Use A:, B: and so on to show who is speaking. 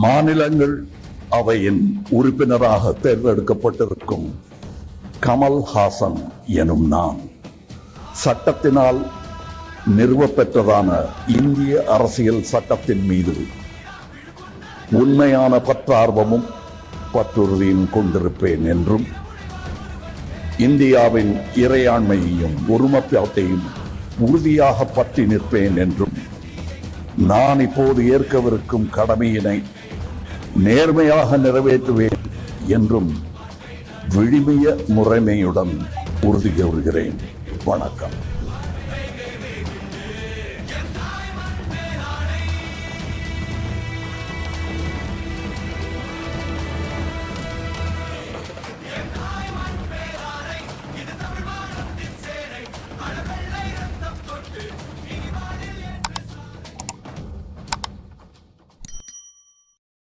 A: மாநிலங்கள் அவையின் உறுப்பினராக தேர்ந்தெடுக்கப்பட்டிருக்கும் கமல்ஹாசன் எனும் நான் சட்டத்தினால் நிறுவப்பெற்றதான இந்திய அரசியல் சட்டத்தின் மீது உண்மையான பற்றார்வமும் பற்றுறுதியும் கொண்டிருப்பேன் என்றும் இந்தியாவின் இறையாண்மையையும் ஒருமைப்பாட்டையும் உறுதியாக பற்றி நிற்பேன் என்றும் நான் இப்போது ஏற்கவிருக்கும் கடமையினை நேர்மையாக நிறைவேற்றுவேன் என்றும் விழுமிய முறைமையுடன் உறுதி கூறுகிறேன். வணக்கம்.